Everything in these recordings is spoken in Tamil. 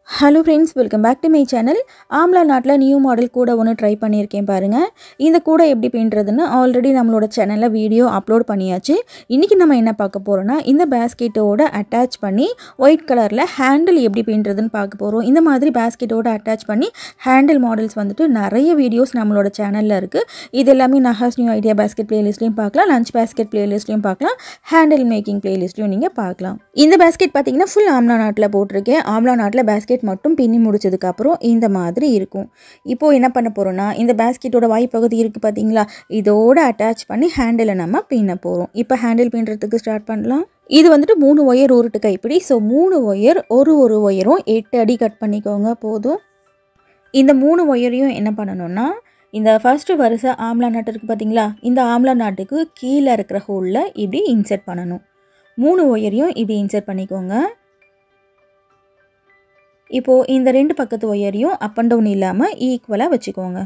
Hello friends, welcome back to my channel. Amla நாட்ல நியூ மாடல் கூட ஒன்னு ட்ரை பண்ணியிருக்கேன் பாருங்க. இந்த கூட எப்படி பின்றதுன்னு ஆல்ரெடி நம்மளோட சேனல்ல வீடியோ அப்லோட் பண்ணியாச்சு. இன்னைக்கு நம்ம என்ன பார்க்க போறோம்னா இந்த பாஸ்கெட்டோட அட்டாச் பண்ணி ஒயிட் கலர்ல ஹேண்டில் எப்படி பின்றதுன்னு பார்க்க போறோம். இந்த மாதிரி பாஸ்கெட்டோட அட்டாச் பண்ணி ஹேண்டில் மாடல்ஸ் வந்துட்டு நிறைய வீடியோஸ் நம்மளோட சேனல்ல இருக்கு. இது எல்லாமே நஹாஸ் நியூ ஐடியா பாஸ்கெட் பிளேலிஸ்ட்லயும் பார்க்கலாம், லஞ்ச் பாஸ்கெட் பிளேலிஸ்ட்லயும் பார்க்கலாம், ஹேண்டில் மேக்கிங் பிளேலிஸ்ட்லயும் நீங்க பார்க்கலாம். இந்த பாஸ்கெட் பாத்தீங்கன்னா ஃபுல் ஆம்லா நாட்ல போட்டிருக்கேன். ஆம்லா நாட்ல பாஸ்கெட் மட்டும் பின்னி முடிச்சதுக்கு அப்புறம் இந்த மாதிரி இருக்கும். இப்போ என்ன பண்ண போறோம்னா இந்த பாஸ்கெட்டோட வாய் பகுதி இருக்கு பாத்தீங்களா, இதோட அட்டாச் பண்ணி ஹேண்டில நம்ம பின்ன போறோம். இப்போ ஹேண்டில் பின்றதுக்கு ஸ்டார்ட் பண்ணலாம். இது வந்துட்டு 3 ஒயர் உருட்டு கைப்பிடி. ஸோ 3 ஒயர் ஒரு ஒயரும் 8 அடி கட் பண்ணிக்கோங்க போதும். இந்த 3 ஒயரையும் என்ன பண்ணணும்னா இந்த ஃபர்ஸ்ட் வரிசை ஆம்லா நாட் இருக்கு பாத்தீங்களா, இந்த ஆம்லா நாட்டுக்கு கீழே இருக்கிற ஹோல்ல இப்படி இன்சர்ட் பண்ணணும். 3 ஒயரையும் இப்படி இன்சர்ட் பண்ணிக்கோங்க. இப்போ இந்த ரெண்டு பக்கத்து ஒயரையும் அப் அண்ட் டவுன் இல்லாம ஈக்குவலா வச்சுக்கோங்க.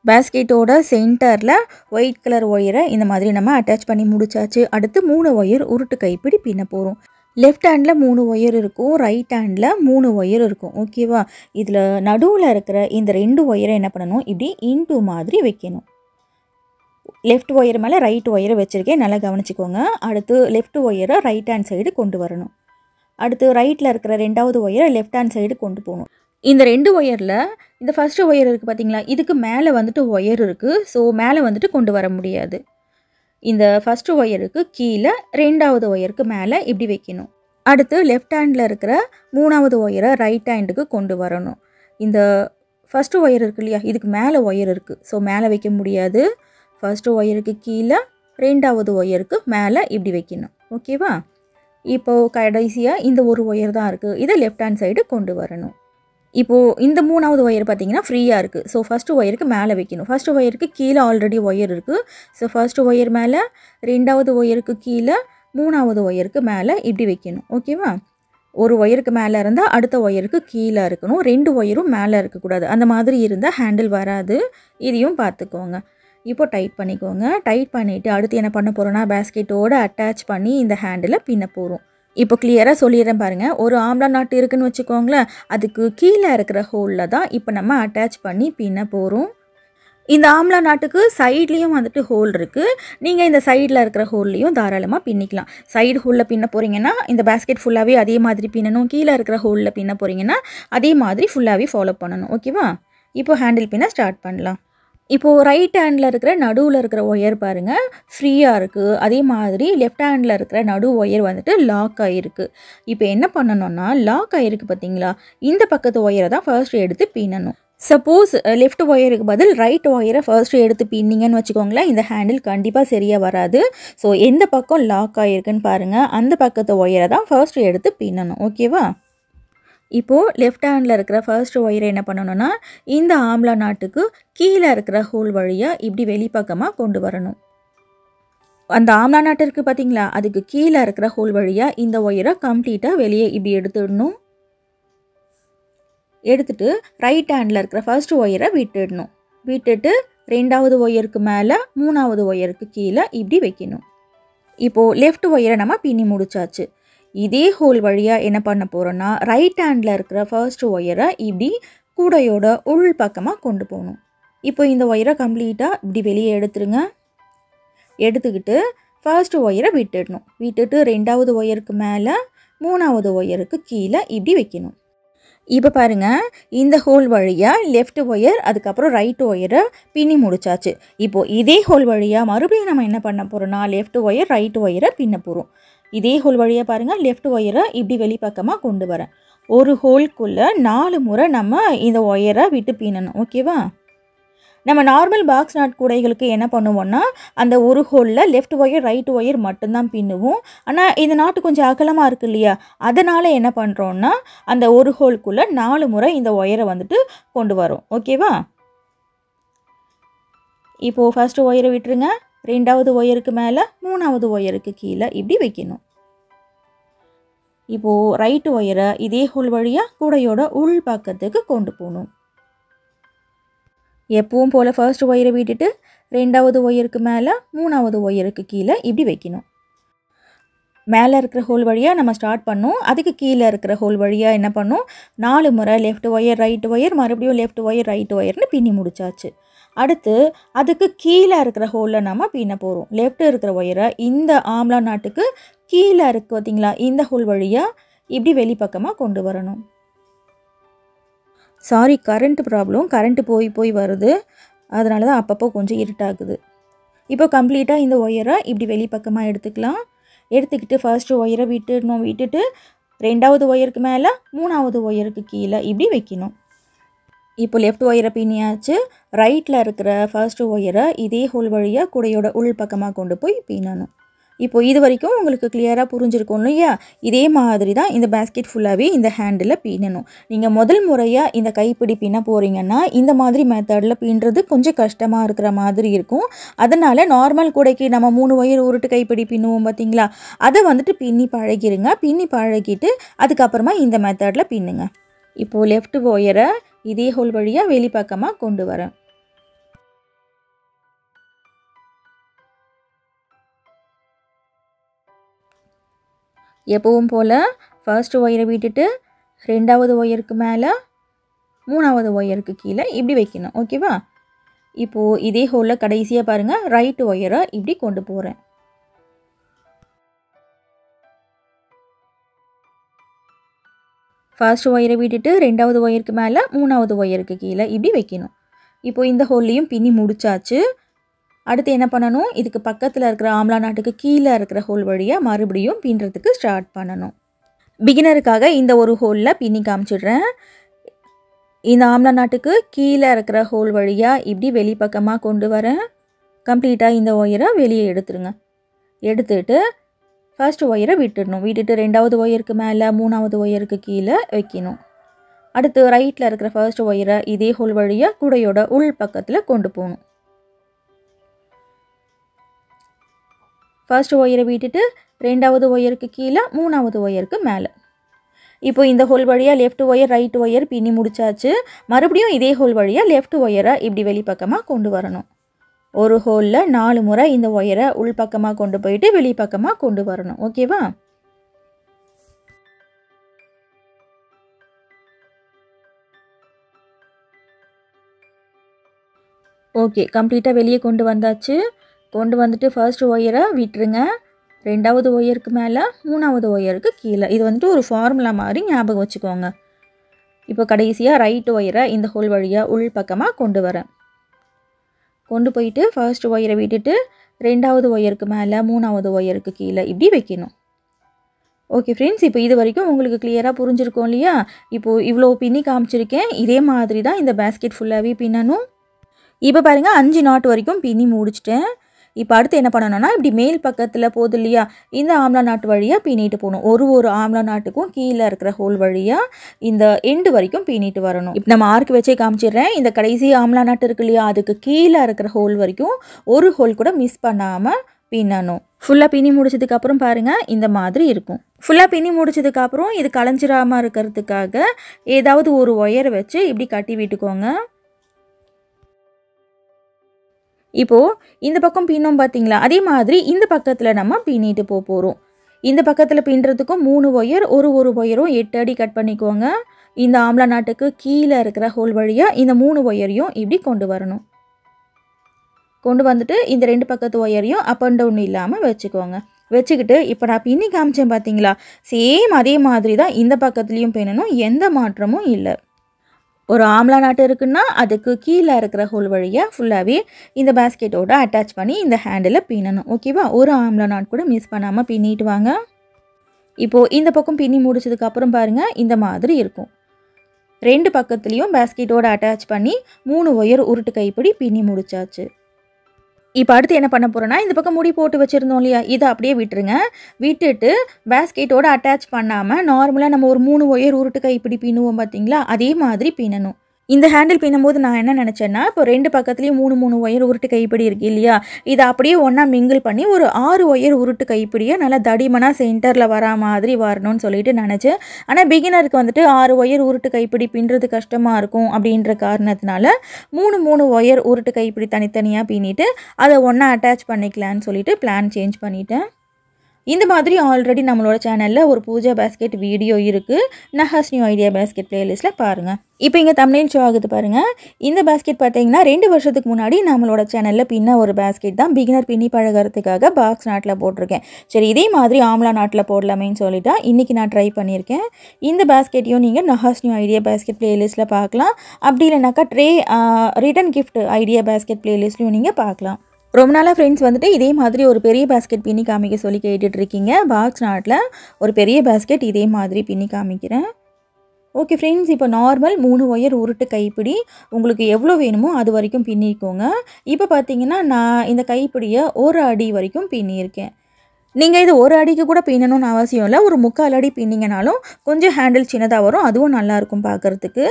பாஸ்கெட்டோட சென்டர்ல ஒயிட் கலர் ஒயரை இந்த மாதிரி நம்ம அட்டாச் பண்ணி முடிச்சாச்சு. அடுத்து 3 ஒயர் உருட்டு கைப்பிடி பின்ன போறோம். லெஃப்ட் ஹேண்ட்ல 3 ஒயர் இருக்கும், ரைட் ஹேண்ட்ல 3 ஒயர் இருக்கும். ஓகேவா? இதுல நடுவுல இருக்கிற இந்த 2 ஒயரை என்ன பண்ணணும், இப்படி இன்டு மாதிரி வைக்கணும். லெஃப்ட் ஒயர் மேலே ரைட் ஒயரை வச்சுருக்கேன், நல்லா கவனிச்சுக்கோங்க. அடுத்து லெஃப்ட் ஒயரை ரைட் ஹேண்ட் சைடு கொண்டு வரணும். அடுத்து ரைட்டில் இருக்கிற 2வது ஒயரை லெஃப்ட் ஹேண்ட் சைடு கொண்டு போகணும். இந்த 2 ஒயரில் இந்த ஃபஸ்ட்டு ஒயர் இருக்குது பார்த்தீங்களா, இதுக்கு மேலே வந்துட்டு ஒயர் இருக்குது. ஸோ மேலே வந்துட்டு கொண்டு வர முடியாது. இந்த ஃபஸ்ட்டு ஒயருக்கு கீழே 2வது ஒயருக்கு மேலே இப்படி வைக்கணும். அடுத்து லெஃப்ட் ஹேண்டில் இருக்கிற 3வது ஒயரை ரைட் ஹேண்டுக்கு கொண்டு வரணும். இந்த ஃபஸ்ட்டு ஒயர் இருக்கு இல்லையா, இதுக்கு மேலே ஒயர் இருக்குது. ஸோ மேலே வைக்க முடியாது. ஃபர்ஸ்ட் ஒயருக்கு கீழே 2வது ஒயருக்கு மேலே இப்படி வைக்கணும். ஓகேவா? இப்போது கடைசியாக இந்த ஒரு ஒயர் தான் இருக்குது, இதை லெஃப்ட் ஹேண்ட் சைடு கொண்டு வரணும். இப்போது இந்த 3வது ஒயர் பார்த்தீங்கன்னா ஃப்ரீயாக இருக்குது. ஸோ ஃபஸ்ட்டு ஒயருக்கு மேலே வைக்கணும். ஃபஸ்ட்டு ஒயருக்கு கீழே ஆல்ரெடி ஒயர் இருக்குது. ஸோ ஃபஸ்ட்டு ஒயர் மேலே, 2வது ஒயருக்கு கீழே, 3வது ஒயருக்கு மேலே இப்படி வைக்கணும். ஓகேவா? ஒரு ஒயருக்கு மேலே இருந்தால் அடுத்த ஒயருக்கு கீழே இருக்கணும். 2 ஒயரும் மேலே இருக்கக்கூடாது. அந்த மாதிரி இருந்தால் ஹேண்டில் வராது. இதையும் பார்த்துக்கோங்க. இப்போ டைட் பண்ணிக்கோங்க. டைட் பண்ணிவிட்டு அடுத்து என்ன பண்ண போகிறோன்னா பாஸ்கெட்டோட அட்டாச் பண்ணி இந்த ஹேண்டில் பின்ன போகிறோம். இப்போ கிளியராக சொல்லிடுறேன் பாருங்கள். ஒரு ஆம்லா நாட்டு இருக்குன்னு வச்சுக்கோங்களேன், அதுக்கு கீழே இருக்கிற ஹோலில் தான் இப்போ நம்ம அட்டாச் பண்ணி பின்ன போகிறோம். இந்த ஆம்லா நாட்டுக்கு சைட்லேயும் வந்துட்டு ஹோல் இருக்குது. நீங்கள் இந்த சைடில் இருக்கிற ஹோல்லையும் தாராளமாக பின்னிக்கலாம். சைடு ஹோலில் பின்ன போகிறீங்கன்னா இந்த பாஸ்கெட் ஃபுல்லாகவே அதே மாதிரி பின்னணும். கீழே இருக்கிற ஹோலில் பின்ன போகிறீங்கன்னா அதே மாதிரி ஃபுல்லாகவே ஃபாலோ பண்ணணும். ஓகேவா? இப்போ ஹேண்டில் பின்ன ஸ்டார்ட் பண்ணலாம். இப்போது ரைட் ஹேண்டில் இருக்கிற நடுவில் இருக்கிற ஒயர் பாருங்கள் ஃப்ரீயாக இருக்குது. அதே மாதிரி லெஃப்ட் ஹேண்டில் இருக்கிற நடு ஒயர் வந்துட்டு லாக் ஆகிருக்கு. இப்போ என்ன பண்ணணும்னா லாக் ஆகிருக்கு பார்த்தீங்களா, இந்த பக்கத்து ஒயரை தான் ஃபர்ஸ்ட் எடுத்து பின்னணும். சப்போஸ் லெஃப்ட் ஒயருக்கு பதில் ரைட் ஒயரை ஃபர்ஸ்ட் எடுத்து பின்னிங்கன்னு வச்சுக்கோங்களேன், இந்த ஹேண்டில் கண்டிப்பாக சரியாக வராது. ஸோ எந்த பக்கம் லாக் ஆகிருக்குன்னு பாருங்கள், அந்த பக்கத்து ஒயரை தான் ஃபர்ஸ்ட் எடுத்து பின்னணும். ஓகேவா? இப்போது லெஃப்ட் ஹேண்டில் இருக்கிற ஃபர்ஸ்ட் ஒயரை என்ன பண்ணணும்னா இந்த ஆம்லா நாட்டுக்கு கீழே இருக்கிற ஹோல் வழியாக இப்படி வெளிப்பக்கமாக கொண்டு வரணும். அந்த ஆம்லா நாட்டு இருக்குது பார்த்தீங்களா, அதுக்கு கீழே இருக்கிற ஹோல் வழியாக இந்த ஒயரை கம்ப்ளீட்டாக வெளியே இப்படி எடுத்துடணும். எடுத்துட்டு ரைட் ஹேண்டில் இருக்கிற ஃபர்ஸ்ட் ஒயரை விட்டுடணும். விட்டுட்டு 2வது ஒயருக்கு மேலே 3வது ஒயருக்கு கீழே இப்படி வைக்கணும். இப்போது லெஃப்ட் ஒயரை நம்ம பின்னி முடிச்சாச்சு. இதே ஹோல் வழியாக என்ன பண்ண போகிறோன்னா ரைட் ஹேண்டில் இருக்கிற ஃபர்ஸ்ட் ஒயரை இப்படி கூடையோட உள் பக்கமாக கொண்டு போகணும். இப்போ இந்த ஒயரை கம்ப்ளீட்டாக இப்படி வெளியே எடுத்துருங்க. எடுத்துக்கிட்டு ஃபர்ஸ்ட் ஒயரை விட்டுடணும். விட்டுட்டு 2வது ஒயருக்கு மேலே 3வது ஒயருக்கு கீழே இப்படி வைக்கணும். இப்போ பாருங்கள், இந்த ஹோல் வழியாக லெஃப்ட் ஒயர் அதுக்கப்புறம் ரைட் ஒயரை பின்னி முடிச்சாச்சு. இப்போது இதே ஹோல் வழியாக மறுபடியும் நம்ம என்ன பண்ண போகிறோம்னா லெஃப்ட் ஒயர் ரைட் ஒயரை பின்ன போகிறோம். இதே ஹோல் வழியாக பாருங்கள், லெஃப்ட் ஒயரை இப்படி வெளிப்பக்கமாக கொண்டு வரேன். ஒரு ஹோல்குள்ளே 4 முறை நம்ம இந்த ஒயரை விட்டு பின்னணும். ஓகேவா? நம்ம நார்மல் பாக்ஸ் நாட் கூடைகளுக்கு என்ன பண்ணுவோம்னா அந்த ஒரு ஹோலில் லெஃப்ட் ஒயர் ரைட் ஒயர் மட்டும்தான் பின்னுவோம். ஆனால் இந்த நாட்டு கொஞ்சம் அகலமாக இருக்குது இல்லையா, அதனால் என்ன பண்ணுறோன்னா அந்த ஒரு ஹோல்குள்ளே 4 முறை இந்த ஒயரை வந்துட்டு கொண்டு வரோம். ஓகேவா? இப்போது ஃபர்ஸ்ட் ஒயரை விட்டுருங்க. 2வது ஒயருக்கு மேலே 3வது ஒயருக்கு கீழே இப்படி வைக்கணும். இப்போது ரைட் ஒயரை இதே ஹோல் வழியாக கூடையோட உள் பக்கத்துக்கு கொண்டு போகணும். எப்பவும் போல் ஃபர்ஸ்ட் ஒயரை விட்டுட்டு 2வது ஒயருக்கு மேலே 3வது ஒயருக்கு கீழே இப்படி வைக்கணும். மேலே இருக்கிற ஹோல் வழியாக நம்ம ஸ்டார்ட் பண்ணோம். அதுக்கு கீழே இருக்கிற ஹோல் வழியாக என்ன பண்ணோம், 4 முறை லெஃப்ட் ஒயர் ரைட் ஒயர் மறுபடியும் லெஃப்ட் ஒயர் ரைட் ஒயர்னு பின்னி முடிச்சாச்சு. அடுத்து அதுக்கு கீழே இருக்கிற ஹோலில் நம்ம பின்ன போகிறோம். லெஃப்ட் இருக்கிற ஒயரை இந்த ஆம்லா நாட்டுக்கு கீழே இருக்குது பார்த்தீங்களா, இந்த ஹோல் வழியாக இப்படி வெளிப்பக்கமாக கொண்டு வரணும். சாரி, கரண்ட் ப்ராப்ளம், கரண்ட்டு போய் வருது, அதனால தான் அப்பப்போ கொஞ்சம் இருட்டாகுது. இப்போ கம்ப்ளீட்டாக இந்த ஒயரை இப்படி வெளிப்பக்கமாக எடுத்துக்கலாம். எடுத்துக்கிட்டு ஃபர்ஸ்ட்டு ஒயரை விட்டுட்டு 2வது ஒயருக்கு மேலே 3வது ஒயருக்கு கீழே இப்படி வைக்கணும். இப்போ லெஃப்ட் ஒயரை பின்னியாச்சு. ரைட்டில் இருக்கிற ஃபர்ஸ்ட்டு ஒயரை இதே ஹோல் வழியாக கூடையோட உள் பக்கமாக கொண்டு போய் பின்னணும். இப்போ இது வரைக்கும் உங்களுக்கு கிளியராக புரிஞ்சிருக்கும் இல்லையா? இதே மாதிரி தான் இந்த பேஸ்கெட் ஃபுல்லாகவே இந்த ஹேண்டில் பின்னணும். நீங்கள் முதல் முறையாக இந்த கைப்பிடி பின்ன போகிறீங்கன்னா இந்த மாதிரி மெத்தடில் பின்னுறது கொஞ்சம் கஷ்டமாக இருக்கிற மாதிரி இருக்கும். அதனால் நார்மல் கூடைக்கு நம்ம 3 ஒயர் உருட்டு கைப்பிடி பின்னுவோம் பார்த்தீங்களா, அதை வந்துட்டு பின்னி பழகிருங்க. பின்னி பழகிட்டு அதுக்கப்புறமா இந்த மெத்தடில் பின்னுங்க. இப்போது லெஃப்ட் ஒயரை இதே ஹோல் வழியாக வெளிப்பக்கமாக கொண்டு வரேன். எப்பவும் போல் ஃபர்ஸ்ட் ஒயரை விட்டுட்டு 2வது ஒயருக்கு மேலே 3வது ஒயருக்கு கீழே இப்படி வைக்கணும். ஓகேவா? இப்போது இதே ஹோலில் கடைசியாக பாருங்கள், ரைட் ஒயரை இப்படி கொண்டு போகிறேன். ஃபர்ஸ்ட் ஒயரை விட்டுட்டு 2வது ஒயருக்கு மேலே 3வது ஒயருக்கு கீழே இப்படி வைக்கணும். இப்போது இந்த ஹோல்லையும் பின்னி முடிச்சாச்சு. அடுத்து என்ன பண்ணணும், இதுக்கு பக்கத்தில் இருக்கிற ஆம்லா நாட்டுக்கு கீழே இருக்கிற ஹோல் வழியாக மறுபடியும் பின்னுறதுக்கு ஸ்டார்ட் பண்ணணும். பிகினருக்காக இந்த ஒரு ஹோலில் பின்னி காமிச்சிடுறேன். இந்த ஆம்லா நாட்டுக்கு கீழே இருக்கிற ஹோல் வழியாக இப்படி வெளிப்பக்கமாக கொண்டு வரேன். கம்ப்ளீட்டாக இந்த ஒயரை வெளியே எடுத்துருங்க. எடுத்துட்டு ஃபர்ஸ்ட் ஒயரை விட்டுடணும். விட்டுட்டு 2வது ஒயருக்கு மேலே 3வது ஒயருக்கு கீழே வைக்கணும். அடுத்து ரைட்டில் இருக்கிற ஃபர்ஸ்ட் ஒயரை இதே ஹோல் வழியாக கூடையோட உள் பக்கத்தில் கொண்டு போகணும். ஃபர்ஸ்ட் ஒயரை விட்டுட்டு 2வது ஒயருக்கு கீழே 3வது ஒயருக்கு மேலே. இப்போ இந்த ஹோல் வழியாக லெஃப்ட் ஒயர் ரைட் ஒயர் பின்னி முடிச்சாச்சு. மறுபடியும் இதே ஹோல் வழியாக லெஃப்ட் ஒயரை இப்படி வெளிப்பக்கமாக கொண்டு வரணும். ஒரு ஹோலில் 4 முறை இந்த ஒயரை உள்பக்கமாக கொண்டு போயிட்டு வெளிப்பக்கமாக கொண்டு வரணும். ஓகேவா? ஓகே, கம்ப்ளீட்டாக வெளியே கொண்டு வந்தாச்சு. கொண்டு வந்துட்டு ஃபர்ஸ்ட் ஒயரை விட்டுருங்க. 2வது ஒயருக்கு மேலே 3வது ஒயருக்கு கீழே. இது வந்துட்டு ஒரு ஃபார்முலா மாதிரி ஞாபகம் வச்சுக்கோங்க. இப்போ கடைசியாக ரைட் ஒயரை இந்த ஹோல் வழியாக உள் பக்கமாக கொண்டு வரேன். கொண்டு போயிட்டு ஃபர்ஸ்ட் ஒயரை விட்டுட்டு 2வது ஒயருக்கு மேலே 3வது ஒயருக்கு கீழே இப்படி வைக்கணும். ஓகே ஃப்ரெண்ட்ஸ், இப்போ இது வரைக்கும் உங்களுக்கு கிளியராக புரிஞ்சிருக்கும் இல்லையா? இப்போது இவ்வளோ பின்னி காமிச்சிருக்கேன். இதே மாதிரி தான் இந்த பேஸ்கெட் ஃபுல்லாகவே பின்னணும். இப்போ பாருங்கள், 5 நாட் வரைக்கும் பின்னி முடிச்சிட்டேன். இப்போ அடுத்து என்ன பண்ணணும்னா, இப்படி மேல் பக்கத்தில் போகுது இல்லையா, இந்த ஆம்லா நாட்டு வழியாக பின்னிட்டு போகணும். ஒரு ஆம்லா நாட்டுக்கும் கீழே இருக்கிற ஹோல் வழியாக இந்த எண்டு வரைக்கும் பின்னிட்டு வரணும். இப்போ நம்ம ஆர்க் வச்சே காமிச்சிடுறேன். இந்த கடைசி ஆம்லா நாட்டு இருக்கு இல்லையா, அதுக்கு கீழே இருக்கிற ஹோல் வரைக்கும் ஒரு ஹோல் கூட மிஸ் பண்ணாமல் பின்னணும். ஃபுல்லாக பின்னி முடிச்சதுக்கப்புறம் பாருங்கள், இந்த மாதிரி இருக்கும். ஃபுல்லாக பின்னி முடிச்சதுக்கப்புறம் இது கலைஞ்சிராமல் இருக்கிறதுக்காக ஏதாவது ஒரு ஒயரை வச்சு இப்படி கட்டி விட்டுக்கோங்க. இப்போது இந்த பக்கம் பின்னோம் பார்த்தீங்களா, அதே மாதிரி இந்த பக்கத்தில் நம்ம பின்னிட்டு போகிறோம். இந்த பக்கத்தில் பின்னுறதுக்கும் 3 ஒயர், ஒரு ஒயரும் 8 அடி கட் பண்ணிக்கோங்க. இந்த ஆம்லா நாட்டுக்கு கீழே இருக்கிற ஹோல் வழியாக இந்த 3 ஒயரையும் இப்படி கொண்டு வரணும். கொண்டு வந்துட்டு இந்த 2 பக்கத்து ஒயரையும் அப் அண்ட் டவுன் இல்லாமல் வச்சுக்கோங்க. வச்சுக்கிட்டு இப்போ நான் பின்னி காமிச்சேன் பார்த்தீங்களா, சேம் அதே மாதிரி தான் இந்த பக்கத்துலேயும் பின்னணும். எந்த மாற்றமும் இல்லை. ஒரு ஆம்லா நாட்டு இருக்குன்னா அதுக்கு கீழே இருக்கிற ஹோல் வழியாக ஃபுல்லாகவே இந்த பேஸ்கெட்டோட அட்டாச் பண்ணி இந்த ஹேண்டில் பின்னணும். ஓகேவா? ஒரு ஆம்லா நாட் கூட மிஸ் பண்ணாமல் பின்னிட்டு வாங்க. இப்போது இந்த பக்கம் பின்னி முடிச்சதுக்கப்புறம் பாருங்கள், இந்த மாதிரி இருக்கும். 2 பக்கத்துலேயும் பேஸ்கெட்டோட அட்டாச் பண்ணி 3 ஒயர் உருட்டு கைப்பிடி பின்னி முடிச்சாச்சு. இப்போ அடுத்து என்ன பண்ண போகிறோன்னா, இந்த பக்கம் முடி போட்டு வச்சுருந்தோம் இல்லையா, இதை அப்படியே விட்டுருங்க. விட்டுட்டு பேஸ்கெட்டோட அட்டாச் பண்ணாமல் நார்மலாக நம்ம ஒரு 3 ஒயர் உருட்டு கைப்பிடி பின்னுவோம் பார்த்தீங்களா, அதே மாதிரி பின்னணும். இந்த ஹேண்டில் பின்னும்போது நான் என்ன நினச்சேன்னா, இப்போ 2 பக்கத்துலேயும் 3 ஒயர் உருட்டு கைப்பிடி இருக்குது இல்லையா, இதை அப்படியே ஒன்றா மிங்கிள் பண்ணி ஒரு 6 ஒயர் உருட்டு கைப்பிடியை நல்லா தடிமனாக சென்டரில் வரா மாதிரி வரணும்னு சொல்லிட்டு நினச்சேன். ஆனால் பிகினருக்கு வந்துட்டு 6 ஒயர் உருட்டு கைப்பிடி பின்னுறது கஷ்டமாக இருக்கும் அப்படின்ற காரணத்தினால 3 ஒயர் உருட்டு கைப்பிடி தனித்தனியாக பின்னிட்டு அதை ஒன்றா அட்டாச் பண்ணிக்கலான்னு சொல்லிட்டு பிளான் சேஞ்ச் பண்ணிட்டேன். இந்த மாதிரி ஆல்ரெடி நம்மளோட சேனலில் ஒரு பூஜா பேஸ்கெட் வீடியோ இருக்குது. நஹாஸ் நியூ ஐடியா பேஸ்கெட் பிளேலிஸ்ட்டில் பாருங்கள். இப்போ இங்கே தம்ப்நெயில் ஷோ ஆகுது பாருங்கள். இந்த பேஸ்கெட் பார்த்தீங்கன்னா 2 வருஷத்துக்கு முன்னாடி நம்மளோட சேனலில் பின்ன ஒரு பேஸ்கெட் தான். பிகினர் பின்னி பழகிறதுக்காக பாக்ஸ் நாட்டில் போட்டிருக்கேன். சரி, இதே மாதிரி ஆம்லா நாட்டில் போடலாமேன்னு சொல்லிட்டா இன்றைக்கி நான் ட்ரை பண்ணியிருக்கேன். இந்த பேஸ்கெட்டையும் நீங்கள் நஹாஸ் நியூ ஐடியா பேஸ்கெட் பிளேலிஸ்ட்டில் பார்க்கலாம். அப்படி இல்லைனாக்கா ரிட்டன் கிஃப்ட் ஐடியா பேஸ்கெட் பிளேலிஸ்ட்லையும் நீங்கள் பார்க்கலாம். ரொம்ப நாளாக ஃப்ரெண்ட்ஸ் வந்துட்டு இதே மாதிரி ஒரு பெரிய பேஸ்கெட் பின்னி காமிக்க சொல்லி கேட்டுட்ருக்கீங்க. பாக்ஸ் நாட்டில் ஒரு பெரிய பேஸ்கெட் இதே மாதிரி பின்னி காமிக்கிறேன். ஓகே ஃப்ரெண்ட்ஸ், இப்போ நார்மல் 3 ஒயர் உருட்டு கைப்பிடி உங்களுக்கு எவ்வளோ வேணுமோ அது வரைக்கும் பின்னிக்கோங்க. இப்போ பார்த்தீங்கன்னா நான் இந்த கைப்பிடியை 1 அடி வரைக்கும் பின்னியிருக்கேன். நீங்கள் இது 1 அடிக்கு கூட பின்னணும்னு அவசியம் இல்லை. ஒரு 3/4 அடி பின்னிங்கனாலும் கொஞ்சம் ஹேண்டில் சின்னதாக வரும். அதுவும் நல்லாயிருக்கும் பார்க்குறதுக்கு.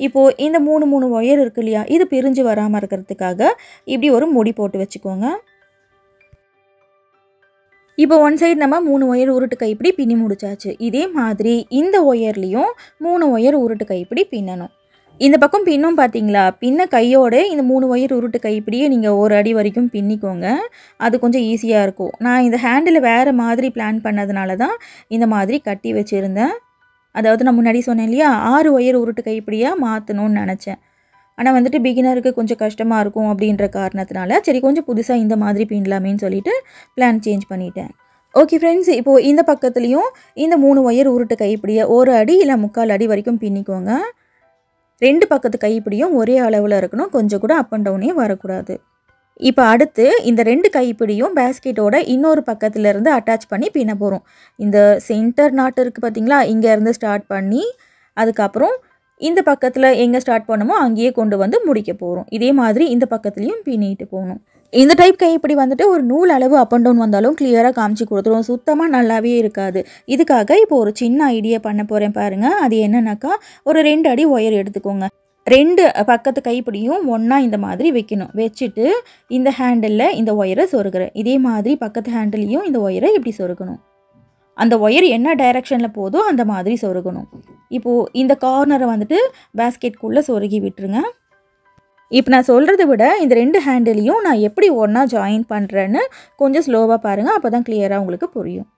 இப்போது இந்த 3 ஒயர் இருக்கு இல்லையா, இது பிரிஞ்சு வராமல் இருக்கிறதுக்காக இப்படி ஒரு முடி போட்டு வச்சுக்கோங்க. இப்போ ஒன் சைடு நம்ம 3 ஒயர் உருட்டு கைப்பிடி பின்னி முடிச்சாச்சு. இதே மாதிரி இந்த ஒயர்லேயும் 3 ஒயர் உருட்டு கைப்பிடி பின்னணும். இந்த பக்கம் பின்னும் பார்த்தீங்களா, பின்ன கையோட இந்த 3 ஒயர் உருட்டு கைப்பிடியே நீங்கள் 1 அடி வரைக்கும் பின்னிக்கோங்க. அது கொஞ்சம் ஈஸியாக இருக்கும். நான் இந்த ஹேண்டில் வேறு மாதிரி பிளான் பண்ணதுனால தான் இந்த மாதிரி கட்டி வச்சுருந்தேன். அதாவது நான் முன்னாடி சொன்னேன் இல்லையா, 6 ஒயர் உருட்டு கைப்பிடியாக மாற்றணும்னு நினச்சேன். ஆனால் வந்துட்டு பிகினருக்கு கொஞ்சம் கஷ்டமாக இருக்கும் அப்படின்ற காரணத்தினால சரி கொஞ்சம் புதுசாக இந்த மாதிரி பின்னலாமேன்னு சொல்லிட்டு பிளான் சேஞ்ச் பண்ணிட்டேன். ஓகே ஃப்ரெண்ட்ஸ், இப்போது இந்த பக்கத்துலேயும் இந்த 3 ஒயர் உருட்டு கைப்பிடியை 1 அடி இல்லை 3/4 அடி வரைக்கும் பின்னிக்கோங்க. 2 பக்கத்து கைப்பிடியும் ஒரே அளவில் இருக்கணும். கொஞ்சம் கூட அப் அண்ட் டவுனே வரக்கூடாது. இப்போ அடுத்து இந்த 2 கைப்பிடியும் பேஸ்கெட்டோட இன்னொரு பக்கத்துலேருந்து அட்டாச் பண்ணி பின்ன போகிறோம். இந்த சென்டர் நாட் இருக்குது பார்த்தீங்களா, இங்கேருந்து ஸ்டார்ட் பண்ணி அதுக்கப்புறம் இந்த பக்கத்தில் எங்கே ஸ்டார்ட் பண்ணமோ அங்கேயே கொண்டு வந்து முடிக்க போகிறோம். இதே மாதிரி இந்த பக்கத்துலேயும் பின்னிட்டு போகணும். இந்த டைப் கைப்பிடி வந்துட்டு ஒரு நூல் அளவு அப் அண்ட் டவுன் வந்தாலும் கிளியராக காமிச்சு கொடுத்துரும். சுத்தமாக நல்லாவே இருக்காது. இதுக்காக இப்போ ஒரு சின்ன ஐடியா பண்ண போகிறேன் பாருங்கள். அது என்னன்னாக்கா, ஒரு 2 அடி ஒயர் எடுத்துக்கோங்க. 2 பக்கத்து கைப்பிடியும் ஒன்றா இந்த மாதிரி வைக்கணும். வச்சுட்டு இந்த ஹேண்டிலில் இந்த ஒயரை சொருகிறேன். இதே மாதிரி பக்கத்து ஹேண்டிலையும் இந்த ஒயரை இப்படி சொருகணும். அந்த ஒயர் என்ன டைரெக்ஷனில் போதோ அந்த மாதிரி சொருகணும். இப்போது இந்த கார்னரை வந்துட்டு பேஸ்கெட்குள்ளே சொருகி விட்டுருங்க. இப்போ நான் சொல்கிறத விட இந்த 2 ஹேண்டிலையும் நான் எப்படி ஒன்றா ஜாயின் பண்ணுறேன்னு கொஞ்சம் ஸ்லோவாக பாருங்கள். அப்போ தான் கிளியராக உங்களுக்கு புரியும்.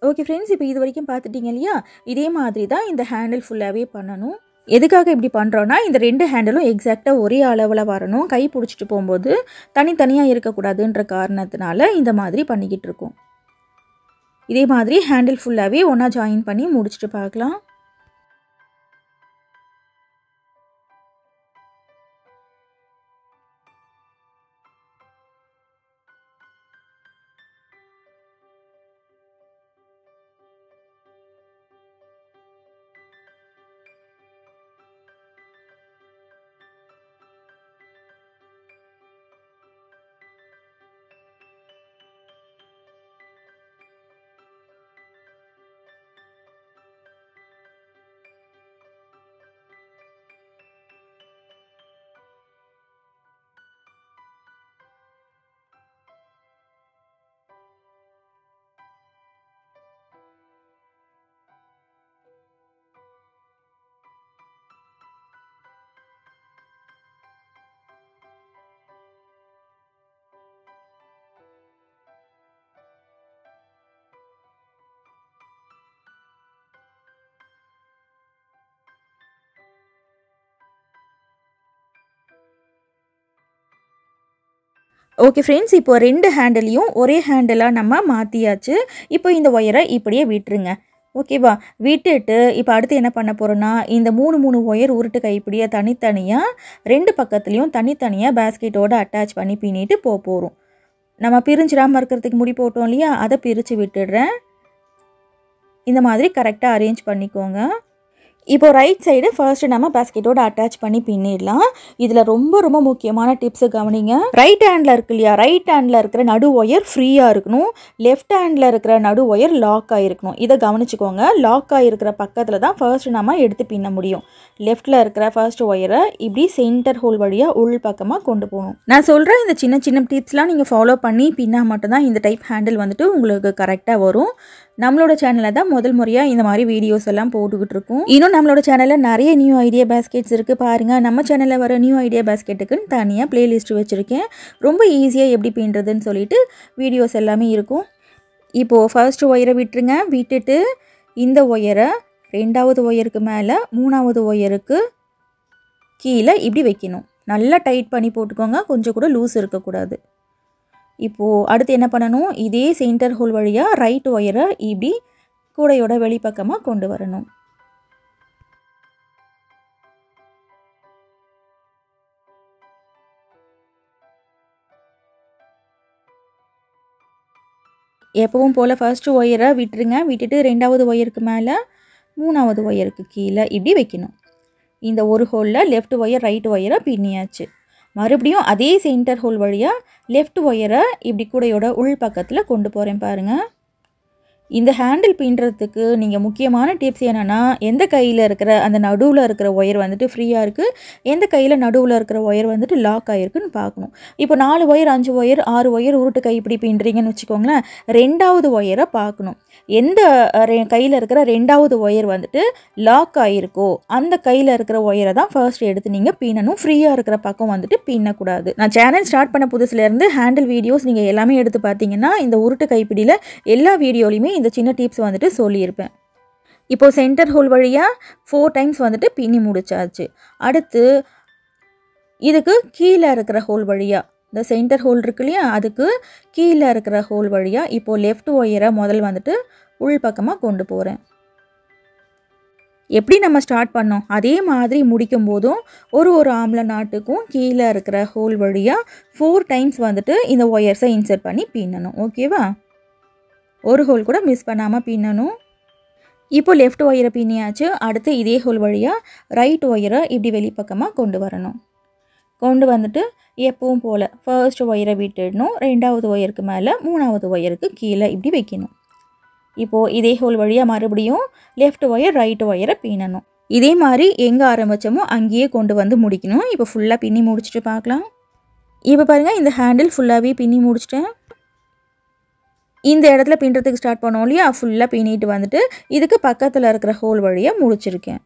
ஓகே ஃப்ரெண்ட்ஸ், இப்போ இது வரைக்கும் பார்த்துட்டிங்க இல்லையா, இதே மாதிரி தான் இந்த ஹேண்டில் ஃபுல்லாகவே பண்ணணும். எதுக்காக இப்படி பண்ணுறோன்னா, இந்த 2 ஹேண்டிலும் எக்ஸாக்டாக ஒரே அளவில் வரணும். கை பிடிச்சிட்டு போகும்போது தனித்தனியாக இருக்கக்கூடாதுன்ற காரணத்தினால இந்த மாதிரி பண்ணிக்கிட்டு இருக்கோம். இதே மாதிரி ஹேண்டில் ஃபுல்லாகவே ஒன்றா ஜாயின் பண்ணி முடிச்சுட்டு பார்க்கலாம். ஓகே ஃப்ரெண்ட்ஸ், இப்போ 2 ஹேண்டிலையும் ஒரே ஹேண்டிலாக நம்ம மாற்றியாச்சு. இப்போ இந்த ஒயரை இப்படியே விட்டுருங்க. ஓகேவா? விட்டுட்டு இப்போ அடுத்து என்ன பண்ண போகிறோன்னா, இந்த 3 ஒயர் உருட்டு கைப்பிடியை தனித்தனியாக 2 பக்கத்துலேயும் தனித்தனியாக பேஸ்கெட்டோடு அட்டாச் பண்ணி பின்னிட்டு போகிறோம். நம்ம பிரிஞ்சிடாமல் இருக்கிறதுக்கு முடி போட்டோம் இல்லையா, அதை பிரித்து விட்டுடுறேன். இந்த மாதிரி கரெக்டாக அரேஞ்ச் பண்ணிக்கோங்க. இப்போ ரைட் சைடு ஃபர்ஸ்ட் நம்ம பேஸ்கெட்டோட அட்டாச் பண்ணி பின்னிடலாம். இதில் ரொம்ப முக்கியமான டிப்ஸை கவனிங்க. ரைட் ஹேண்டில் இருக்கு இல்லையா, ரைட் ஹேண்டில் இருக்கிற நடு ஒயர் ஃப்ரீயாக இருக்கணும். லெஃப்ட் ஹேண்டில் இருக்கிற நடு ஒயர் லாக் ஆகிருக்கணும். இதை கவனிச்சுக்கோங்க. லாக் ஆகிருக்கிற பக்கத்தில் தான் ஃபர்ஸ்ட் நம்ம எடுத்து பின்ன முடியும். லெஃப்டில் இருக்கிற ஃபர்ஸ்ட் ஒயரை இப்படி சென்டர் ஹோல் வழியாக உள் பக்கமாக கொண்டு போகணும். நான் சொல்கிற இந்த சின்ன டிப்ஸ்லாம் நீங்கள் ஃபாலோ பண்ணி பின்னா மட்டும்தான் இந்த டைப் ஹேண்டில் வந்துட்டு உங்களுக்கு கரெக்டாக வரும். நம்மளோட சேனலில் தான் முதல் முறையாக இந்த மாதிரி வீடியோஸ் எல்லாம் போட்டுக்கிட்டு இருக்கோம். இன்னும் நம்மளோட சேனலில் நிறைய நியூ ஐடியா பேஸ்கெட்ஸ் இருக்குது பாருங்கள். நம்ம சேனலில் வர நியூ ஐடியா பேஸ்கெட்டுக்குன்னு தனியாக பிளேலிஸ்ட் வச்சுருக்கேன். ரொம்ப ஈஸியாக எப்படி பின்னுறதுன்னு சொல்லிட்டு வீடியோஸ் எல்லாமே இருக்கும். இப்போது ஃபர்ஸ்ட் ஒயரை விட்டுருங்க. விட்டுட்டு இந்த ஒயரை 2வது ஒயருக்கு மேலே 3வது ஒயருக்கு கீழே இப்படி வைக்கணும். நல்லா டைட் பண்ணி போட்டுக்கோங்க. கொஞ்சம் கூட லூஸ் இருக்கக்கூடாது. இப்போது அடுத்து என்ன பண்ணணும், இதே சென்டர் ஹோல் வழியாக ரைட் ஒயரை இப்படி கூடையோட வெளிப்பக்கமாக கொண்டு வரணும். எப்பவும் போல் ஃபர்ஸ்ட் ஒயரை விட்டுருங்க. விட்டுட்டு 2வது ஒயருக்கு மேலே 3வது ஒயருக்கு கீழே இப்படி வைக்கணும். இந்த ஒரு ஹோலில் லெஃப்ட் ஒயர் ரைட் ஒயரை பின்னியாச்சு. மறுபடியும் அதே சென்டர் ஹோல் வழியாக லெஃப்ட் ஒயரை இப்படி கூடையோட உள் பக்கத்தில் கொண்டு போகிறேன் பாருங்கள். இந்த ஹேண்டில் பின்னுறதுக்கு நீங்கள் முக்கியமான டிப்ஸ் என்னென்னா, எந்த கையில் இருக்கிற அந்த நடுவில் இருக்கிற ஒயர் வந்துட்டு ஃப்ரீயாக இருக்குது, எந்த கையில் நடுவில் இருக்கிற ஒயர் வந்துட்டு லாக் ஆகிருக்குன்னு பார்க்கணும். இப்போ 4 ஒயர் 5 ஒயர் 6 ஒயர் உருட்டு கை இப்படி பின்னுறீங்கன்னு வச்சுக்கோங்களேன். 2வது ஒயரை பார்க்கணும். எந்த கையில் இருக்கிற 2வது ஒயர் வந்துட்டு லாக் ஆகிருக்கோ அந்த கையில் இருக்கிற ஒயரை தான் ஃபர்ஸ்ட் எடுத்து நீங்கள் பின்னணும். ஃப்ரீயாக இருக்கிற பக்கம் வந்துட்டு பின்னக்கூடாது. நான் சேனல் ஸ்டார்ட் பண்ண புதுசுலேருந்து ஹேண்டில் வீடியோஸ் நீங்கள் எல்லாமே எடுத்து பார்த்தீங்கன்னா இந்த உருட்டு கைப்பிடியில் எல்லா வீடியோலையுமே இந்த சின்ன டிப்ஸ் வந்துட்டு சொல்லியிருப்பேன். இப்போது சென்டர் ஹோல் வழியாக 4 டைம்ஸ் வந்துட்டு பின்னி முடிச்சாச்சு. அடுத்து இதுக்கு கீழே இருக்கிற ஹோல் வழியாக, இந்த சென்டர் ஹோல் இருக்கு இல்லையா, அதுக்கு கீழே இருக்கிற ஹோல் வழியாக இப்போது லெஃப்ட் ஒயரை முதல் வந்துட்டு உள் பக்கமாக கொண்டு போகிறேன். எப்படி நம்ம ஸ்டார்ட் பண்ணோம் அதே மாதிரி முடிக்கும் போதும் ஒரு ஆம்ல நாட்டுக்கும் கீழே இருக்கிற ஹோல் வழியாக 4 டைம்ஸ் வந்துட்டு இந்த ஒயர்ஸை இன்சர்ட் பண்ணி பின்னணும். ஓகேவா? ஒரு ஹோல் கூட மிஸ் பண்ணாமல் பின்னணும். இப்போ லெஃப்ட் ஒயரை பின்னியாச்சு. அடுத்து இதே ஹோல் வழியாக ரைட் ஒயரை இப்படி வெளிப்பக்கமாக கொண்டு வரணும். கொண்டு வந்துட்டு எப்பவும் போல் ஃபர்ஸ்ட் ஒயரை விட்டுடணும். 2வது ஒயருக்கு மேலே 3வது ஒயருக்கு கீழே இப்படி வைக்கணும். இப்போது இதே ஹோல் வழியாக மறுபடியும் லெஃப்ட் ஒயர் ரைட் ஒயரை பின்னணும். இதே மாதிரி எங்கே ஆரம்பித்தோமோ அங்கேயே கொண்டு வந்து முடிக்கணும். இப்போ ஃபுல்லாக பின்னி முடிச்சுட்டு பார்க்கலாம். இப்போ பாருங்கள், இந்த ஹேண்டில் ஃபுல்லாகவே பின்னி முடிச்சிட்டேன். இந்த இடத்துல பின்னுறதுக்கு ஸ்டார்ட் பண்ணோம் இல்லையா, ஃபுல்லாக பின்னிட்டு வந்துட்டு இதுக்கு பக்கத்தில் இருக்கிற ஹோல் வழியாக முடிச்சிருக்கேன்.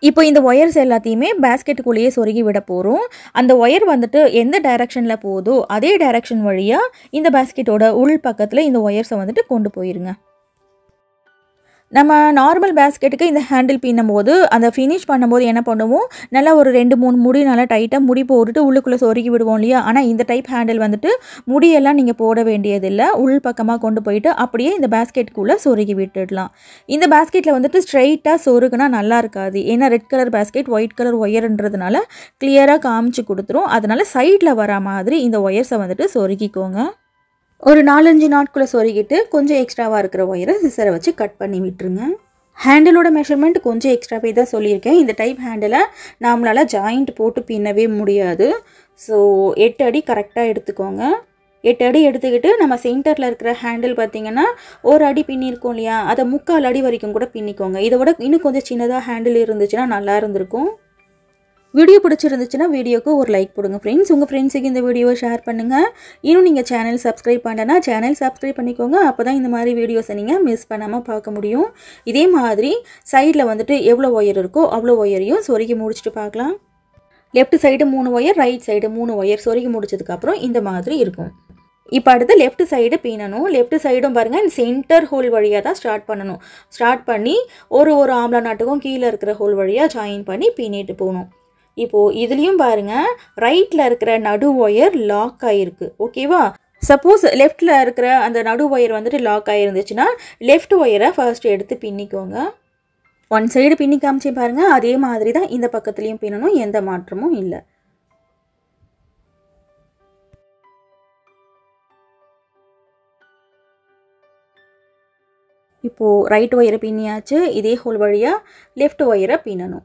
இப்போ இந்த ஒயர்ஸ் எல்லாத்தையுமே பேஸ்கெட்டுக்குள்ளேயே சொருகி விட போகிறோம். அந்த ஒயர் வந்துட்டு எந்த டைரெக்ஷனில் போதோ அதே டைரெக்ஷன் வழியாக இந்த பேஸ்கெட்டோட உள் பக்கத்தில் இந்த ஒயர்ஸை வந்துட்டு கொண்டு போயிருங்க. நம்ம நார்மல் பேஸ்கெட்டுக்கு இந்த ஹேண்டில் பின்னும் போது அந்த ஃபினிஷ் பண்ணும்போது என்ன பண்ணுவோம், நல்லா ஒரு 2-3 முடி நல்லா டைட்டாக முடி போட்டுட்டு உள்ளுக்குள்ளே சொருகி விடுவோம் இல்லையா. ஆனால் இந்த டைப் ஹேண்டில் வந்துட்டு முடியெல்லாம் நீங்கள் போட வேண்டியதில்லை. உள் பக்கமாக கொண்டு போயிட்டு அப்படியே இந்த பேஸ்கெட்டுக்குள்ளே சொருகி விட்டுடலாம். இந்த பேஸ்கெட்டில் வந்துட்டு ஸ்ட்ரைட்டாக சொருகுனா நல்லா இருக்காது. ஏன்னா red colour basket white colour ஒயர்ன்றதுனால கிளியராக காமிச்சு கொடுத்துரும். அதனால் சைடில் வர மாதிரி இந்த ஒயர்ஸை வந்துட்டு சொருகிக்கோங்க. ஒரு 4-5 நாட்குள்ளே சொருகிட்டு கொஞ்சம் எக்ஸ்ட்ராவாக இருக்கிற ஒயரை சிசரை வச்சு கட் பண்ணி விட்டுருங்க. ஹேண்டிலோட மெஷர்மெண்ட் கொஞ்சம் எக்ஸ்ட்ராவே தான் சொல்லியிருக்கேன். இந்த டைப் ஹேண்டிலை நம்மளால் ஜாயிண்ட் போட்டு பின்னவே முடியாது. ஸோ 8 அடி கரெக்டாக எடுத்துக்கோங்க. 8 அடி எடுத்துக்கிட்டு நம்ம சென்டரில் இருக்கிற ஹேண்டில் பார்த்திங்கன்னா 1 அடி பின்னிருக்கோம் இல்லையா, அதை 3/4 அடி வரைக்கும் கூட பின்னிக்கோங்க. இதை விட இன்னும் கொஞ்சம் சின்னதாக ஹேண்டில் இருந்துச்சுன்னா நல்லா இருந்திருக்கும். வீடியோ பிடிச்சிருந்துச்சுன்னா வீடியோக்கு ஒரு லைக் போடுங்க ஃப்ரெண்ட்ஸ். உங்கள் ஃப்ரெண்ட்ஸுக்கு இந்த வீடியோவை ஷேர் பண்ணுங்கள். இன்னும் நீங்கள் சேனல் சப்ஸ்கிரைப் பண்ணலன்னா சேனல் சப்ஸ்கிரைப் பண்ணிக்கோங்க. அப்போ தான் இந்த மாதிரி வீடியோஸை நீங்கள் மிஸ் பண்ணாமல் பார்க்க முடியும். இதே மாதிரி சைடில் வந்துட்டு எவ்வளோ ஒயர் இருக்கோ அவ்வளோ ஒயரையும் சொருகி முடிச்சுட்டு பார்க்கலாம். Left side 3 wire, right side 3 wire சொருகி முடிச்சதுக்கப்புறம் இந்த மாதிரி இருக்கும். இப்போ அடுத்து லெஃப்ட் சைடு பின்னணும். லெஃப்ட் சைடும் பாருங்கள் இந்த சென்டர் ஹோல் வழியாக தான் ஸ்டார்ட் பண்ணணும். ஸ்டார்ட் பண்ணி ஒரு ஆம்லா நாட்டுக்கும் கீழே இருக்கிற ஹோல் வழியாக ஜாயின் பண்ணி பின்னிட்டு போகணும். இப்போது இதுலேயும் பாருங்கள் ரைட்டில் இருக்கிற நடு ஒயர் லாக் ஆகிருக்கு. ஓகேவா? சப்போஸ் லெஃப்ட்டில் இருக்கிற அந்த நடு ஒயர் வந்துட்டு லாக் ஆகிருந்துச்சுன்னா லெஃப்ட் ஒயரை ஃபர்ஸ்ட் எடுத்து பின்னிக்கோங்க. ஒன் சைடு பின்னி காமிச்சு பாருங்கள். அதே மாதிரி தான் இந்த பக்கத்துலேயும் பின்னணும், எந்த மாற்றமும் இல்லை. இப்போது ரைட் ஒயரை பின்னியாச்சு. இதே ஹோல் வழியாக லெஃப்ட் ஒயரை பின்னணும்.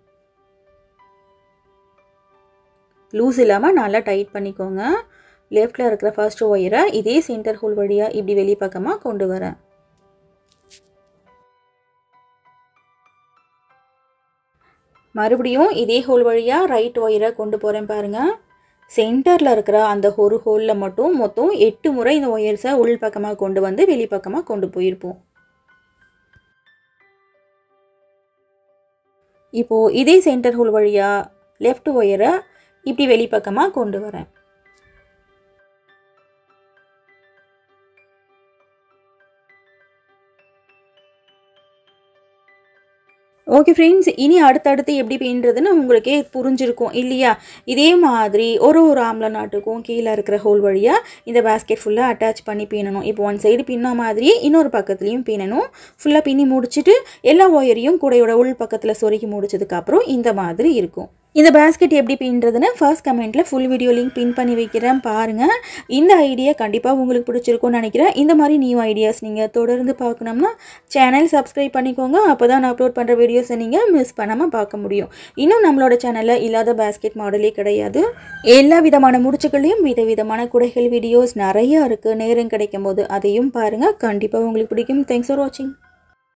லூஸ் இல்லாமல் நல்லா டைட் பண்ணிக்கோங்க. லெஃப்டில் இருக்கிற ஃபர்ஸ்ட் ஒயரை இதே சென்டர் ஹோல் வழியாக இப்படி வெளி பக்கமாக கொண்டு வரேன். மறுபடியும் இதே ஹோல் வழியாக ரைட் ஒயரை கொண்டு போகிறேன் பாருங்கள். சென்டரில் இருக்கிற அந்த ஒரு ஹோலில் மட்டும் மொத்தம் 8 முறை இந்த ஒயர்ஸை உள் பக்கமாக கொண்டு வந்து வெளி பக்கமாக கொண்டு போயிருப்போம். இப்போது இதே சென்டர் ஹோல் வழியாக லெஃப்ட் ஒயரை இப்படி வெளி பக்கமாக கொண்டு வரேன். ஓகே ஃப்ரெண்ட்ஸ், இனி அடுத்தடுத்து எப்படி பின்னுறதுன்னு உங்களுக்கே புரிஞ்சிருக்கும் இல்லையா? இதே மாதிரி ஒரு ஆம்லா நாட்டுக்கும் கீழே இருக்கிற ஹோல் வழியாக இந்த பேஸ்கெட் ஃபுல்லாக அட்டாச் பண்ணி பின்னணும். இப்போ ஒன் சைடு பின்ன மாதிரியே இன்னொரு பக்கத்துலேயும் பின்னணும். ஃபுல்லாக பின்னி முடிச்சுட்டு எல்லா ஒயரையும் கூடையோட உள் பக்கத்தில் சொருக்கி முடிச்சதுக்கப்புறம் இந்த மாதிரி இருக்கும். இந்த பேஸ்கெட் எப்படி பின்னுறதுன்னு ஃபர்ஸ்ட் கமெண்ட்டில் ஃபுல் வீடியோ லிங்க் பின் பண்ணி வைக்கிறேன் பாருங்கள். இந்த ஐடியா கண்டிப்பாக உங்களுக்கு பிடிச்சிருக்கும்னு நினைக்கிறேன். இந்த மாதிரி நியூ ஐடியாஸ் நீங்கள் தொடர்ந்து பார்க்கணும்னா சேனல் சப்ஸ்கிரைப் பண்ணிக்கோங்க. அப்போ தான் நான் அப்லோட் பண்ணுற வீடியோஸை நீங்கள் மிஸ் பண்ணாமல் பார்க்க முடியும். இன்னும் நம்மளோட சேனலில் இல்லாத பேஸ்கெட் மாடலே கிடையாது. எல்லா விதமான முடிச்சுகளையும் விதவிதமான குடைகள் வீடியோஸ் நிறையா இருக்குது. நேரம் கிடைக்கும் போது அதையும் பாருங்கள். கண்டிப்பாக உங்களுக்கு பிடிக்கும். தேங்க்ஸ் ஃபார் வாட்சிங்.